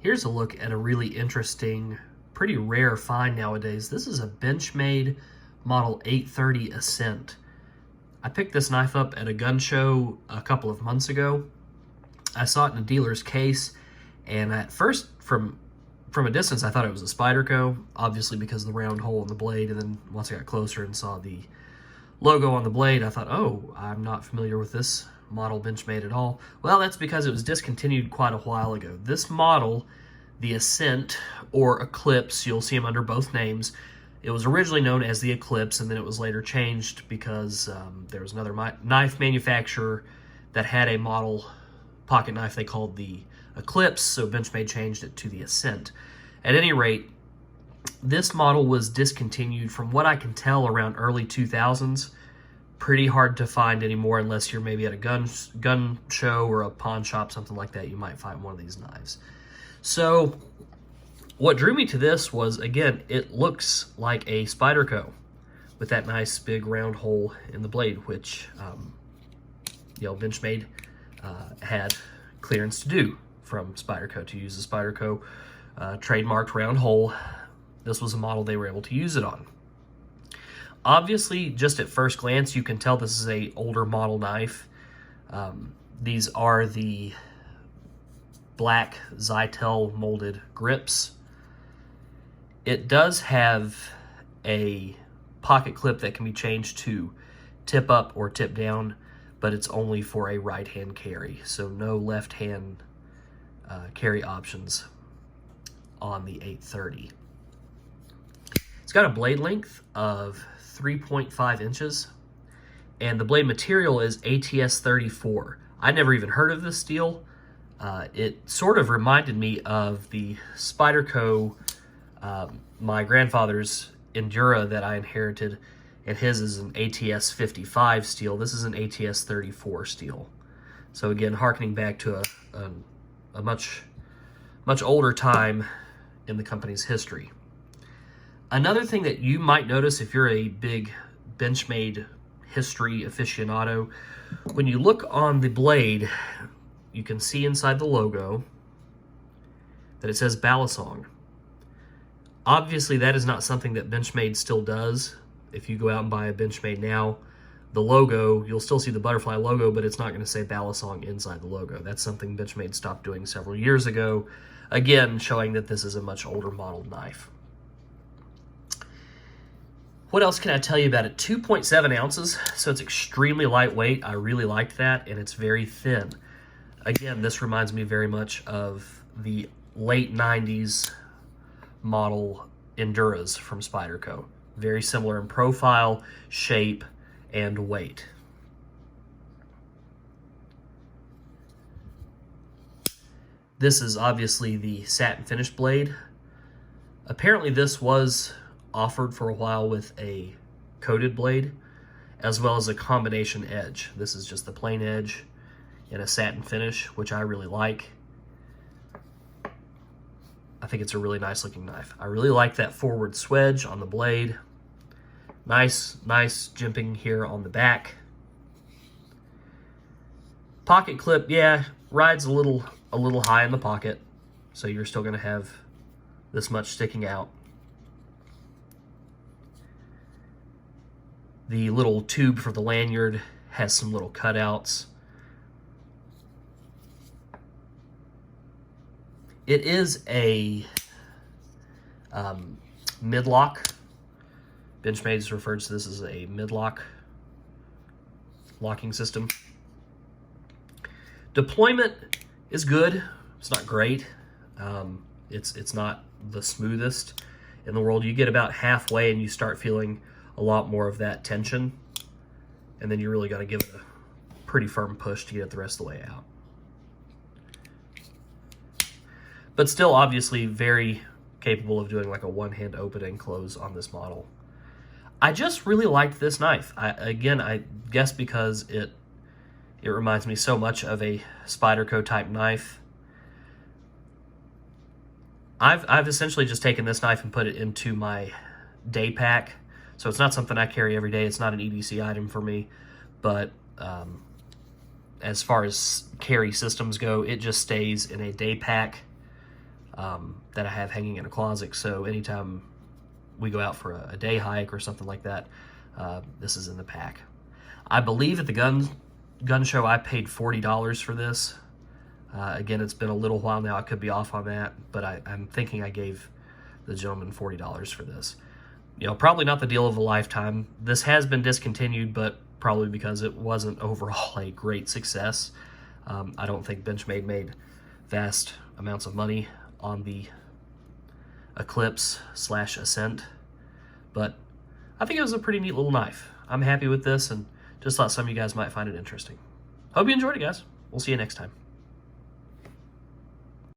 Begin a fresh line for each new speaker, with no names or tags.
Here's a look at a really interesting, pretty rare find nowadays. This is a Benchmade Model 830 Ascent. I picked this knife up at a gun show a couple of months ago. I saw it in a dealer's case, and at first, from a distance, I thought it was a Spyderco, obviously because of the round hole in the blade, and then once I got closer and saw the logo on the blade, I thought, oh, I'm not familiar with this model Benchmade at all. Well, that's because it was discontinued quite a while ago. This model, the Ascent or Eclipse, you'll see them under both names. It was originally known as the Eclipse, and then it was later changed because there was another knife manufacturer that had a model pocket knife they called the Eclipse, so Benchmade changed it to the Ascent. At any rate, this model was discontinued from what I can tell around early 2000s. Pretty hard to find anymore unless you're maybe at a gun show or a pawn shop, something like that. You might find one of these knives. So what drew me to this was, again, it looks like a Spyderco with that nice big round hole in the blade, which Benchmade had clearance to do from Spyderco, to use the Spyderco trademarked round hole. This was a model they were able to use it on. Obviously, just at first glance, you can tell this is a older model knife. These are the black Zytel molded grips. It does have a pocket clip that can be changed to tip up or tip down, but it's only for a right-hand carry, so no left-hand carry options on the 830. It's got a blade length of 3.5 inches, and the blade material is ATS 34. I never even heard of this steel. It sort of reminded me of the Spyderco, my grandfather's Endura that I inherited, and his is an ATS 55 steel. This is an ATS 34 steel. So again, harkening back to a much older time in the company's history. Another thing that you might notice if you're a big Benchmade history aficionado, when you look on the blade, you can see inside the logo that it says Balisong. Obviously, that is not something that Benchmade still does. If you go out and buy a Benchmade now, the logo, you'll still see the butterfly logo, but it's not going to say Balisong inside the logo. That's something Benchmade stopped doing several years ago, again, showing that this is a much older model knife. What else can I tell you about it? 2.7 ounces, so it's extremely lightweight. I really liked that, and it's very thin. Again, this reminds me very much of the late 90s model Enduras from Spyderco. Very similar in profile, shape, and weight. This is obviously the satin finish blade. Apparently this was offered for a while with a coated blade, as well as a combination edge. This is just the plain edge in a satin finish, which I really like. I think it's a really nice looking knife. I really like that forward swedge on the blade. Nice jimping here on the back. Pocket clip, yeah, rides a little high in the pocket, so you're still gonna have this much sticking out. The little tube for the lanyard has some little cutouts. It is a mid-lock. Benchmade refers to this as a mid-lock locking system. Deployment is good. It's not great. It's not the smoothest in the world. You get about halfway and you start feeling a lot more of that tension, and then you really got to give it a pretty firm push to get it the rest of the way out. But still, obviously, very capable of doing like a one-hand open and close on this model. I just really liked this knife. I guess because it reminds me so much of a Spyderco type knife. I've essentially just taken this knife and put it into my day pack. So it's not something I carry every day. It's not an EDC item for me. But as far as carry systems go, it just stays in a day pack. that I have hanging in a closet. So anytime we go out for a day hike or something like that, this is in the pack. I believe at the gun show I paid $40 for this. Again, it's been a little while now. I could be off on that, but I'm thinking I gave the gentleman $40 for this. You know, probably not the deal of a lifetime. This has been discontinued, but probably because it wasn't overall a great success. I don't think Benchmade made vast amounts of money on the Eclipse / Ascent, but I think it was a pretty neat little knife. I'm happy with this, and just thought some of you guys might find it interesting. Hope you enjoyed it, guys. We'll see you next time.